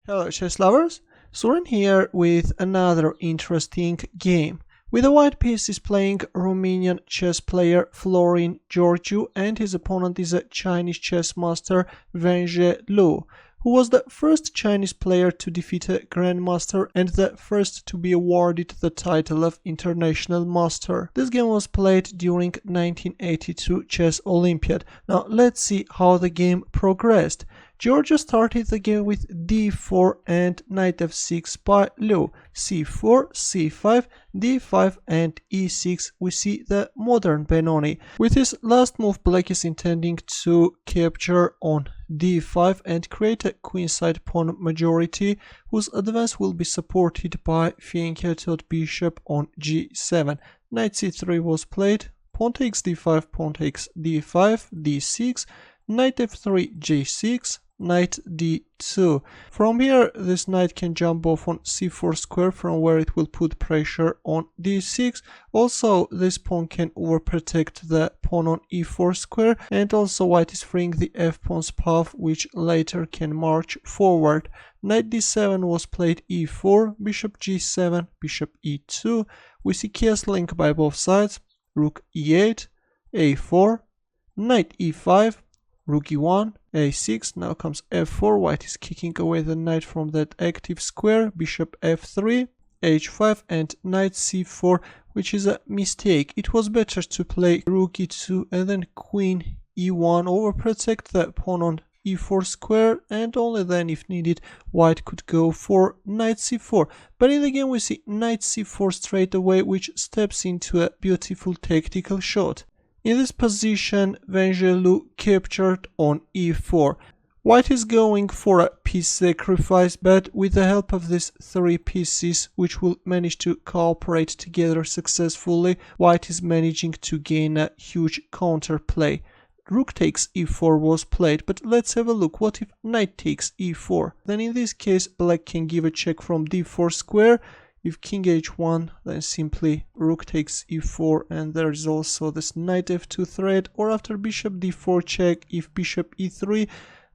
Hello chess lovers, Suren here with another interesting game. With the white piece is playing Romanian chess player Florin Gheorghiu and his opponent is a Chinese chess master Wenzhe, who was the first Chinese player to defeat a grandmaster and the first to be awarded the title of international master. This game was played during 1982 chess Olympiad. Now let's see how the game progressed. Gheorghiu started the game with d4 and knight f6 by Liu, c4, c5, d5 and e6. We see the modern Benoni. With his last move, black is intending to capture on d5 and create a queenside pawn majority whose advance will be supported by fianchettoed bishop on g7. Knight c3 was played, pawn takes d5, pawn takes d5, d6, knight f3, g6, knight d2. From here this knight can jump off on c4 square, from where it will put pressure on d6. Also this pawn can overprotect the pawn on e4 square, and also white is freeing the f-pawn's path, which later can march forward. Knight d7 was played, e4, bishop g7, bishop e2. We see castling by both sides, rook e8, a4, knight e5, rook e1, a6, now comes f4, white is kicking away the knight from that active square, bishop f3, h5 and knight c4, which is a mistake. It was better to play rook e2 and then queen e1, overprotect the pawn on e4 square, and only then if needed white could go for knight c4. But in the game we see knight c4 straight away, which steps into a beautiful tactical shot. In this position, Wenzhe captured on e4. White is going for a piece sacrifice, but with the help of these three pieces, which will manage to cooperate together successfully, white is managing to gain a huge counterplay. Rook takes e4 was played, but let's have a look. What if knight takes e4? Then in this case, black can give a check from d4 square. If king h1, then simply rook takes e4, and there is also this knight f2 threat, or after bishop d4 check, if bishop e3,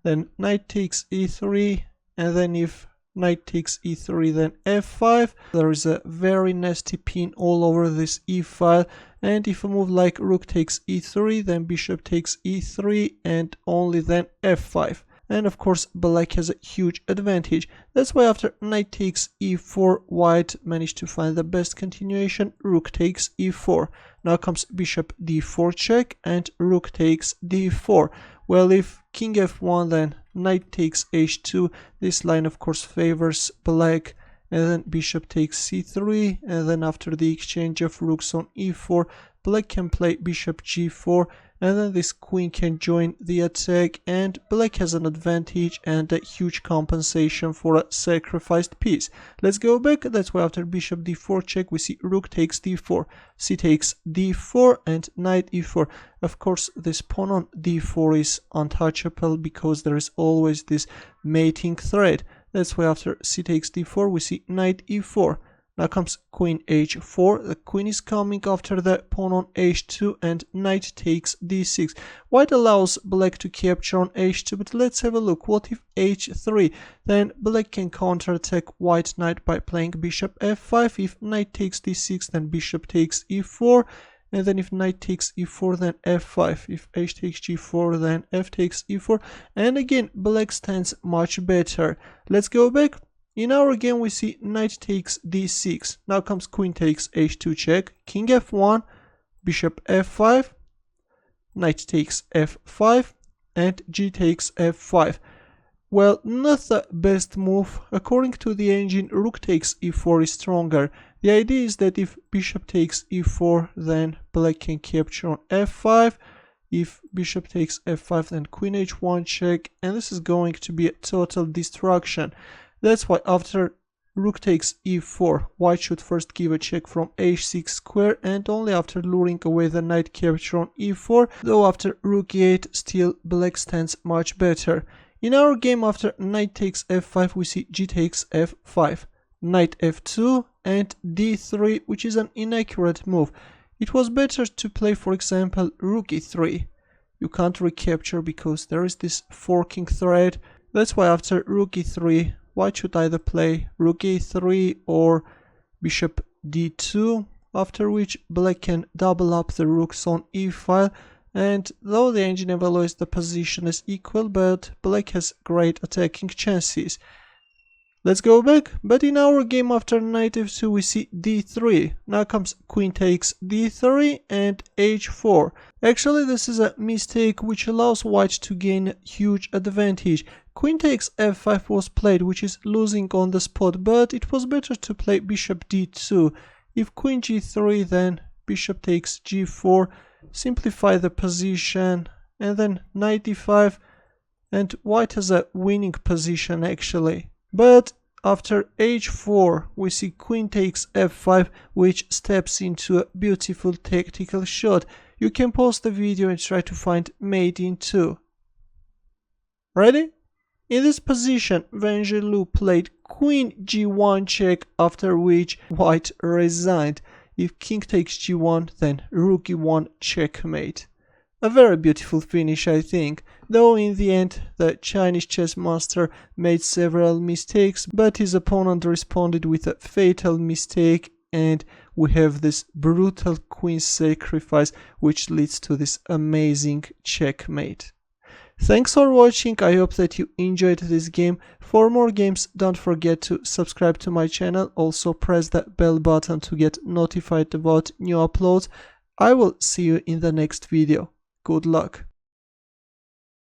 then knight takes e3, and then if knight takes e3, then f5. There is a very nasty pin all over this e-file, and if a move like rook takes e3, then bishop takes e3, and only then f5. And of course black has a huge advantage. That's why after knight takes e4, white managed to find the best continuation, rook takes e4. Now comes bishop d4 check and rook takes d4. Well, if king f1, then knight takes h2. This line of course favors black, and then bishop takes c3, and then after the exchange of rooks on e4, black can play bishop g4, and then this queen can join the attack, and black has an advantage and a huge compensation for a sacrificed piece. Let's go back. That's why after bishop d4 check we see rook takes d4, c takes d4 and knight e4. Of course this pawn on d4 is untouchable because there is always this mating threat. That's why after c takes d4 we see knight e4. Now comes queen h4, the queen is coming after the pawn on h2, and knight takes d6. White allows black to capture on h2, but let's have a look. What if h3? Then black can counterattack white knight by playing bishop f5. If knight takes d6, then bishop takes e4, and then if knight takes e4, then f5. If h takes g4, then f takes e4, and again black stands much better. Let's go back. In our game we see knight takes d6, now comes queen takes h2 check, king f1, bishop f5, knight takes f5, and g takes f5. Well, not the best move. According to the engine, rook takes e4 is stronger. The idea is that if bishop takes e4, then black can capture on f5. If bishop takes f5, then queen h1 check, and this is going to be a total destruction. That's why after rook takes e4, white should first give a check from h6 square, and only after luring away the knight capture on e4, though after rook e8 still black stands much better. In our game after knight takes f5 we see g takes f5, knight f2 and d3, which is an inaccurate move. It was better to play for example rook e3. You can't recapture because there is this forking thread. That's why after rook e3 white should either play rook a3 or bishop d2, after which black can double up the rooks on e-file, and though the engine evaluates the position as equal, but black has great attacking chances. Let's go back, but in our game after knight f2 we see d3. Now comes queen takes d3 and h4. Actually this is a mistake which allows white to gain a huge advantage. Queen takes f5 was played, which is losing on the spot, but it was better to play bishop d2. If queen g3, then bishop takes g4, simplify the position, and then knight d5, and white has a winning position actually. But after h4 we see queen takes f5, which steps into a beautiful tactical shot. You can pause the video and try to find mate in 2. Ready? In this position Wenzhe played queen g1 check, after which white resigned. If king takes g1, then rook e1 checkmate. A very beautiful finish, I think, though in the end the Chinese chess master made several mistakes, but his opponent responded with a fatal mistake, and we have this brutal queen sacrifice which leads to this amazing checkmate. Thanks for watching, I hope that you enjoyed this game. For more games, don't forget to subscribe to my channel, also press that bell button to get notified about new uploads. I will see you in the next video. Good luck.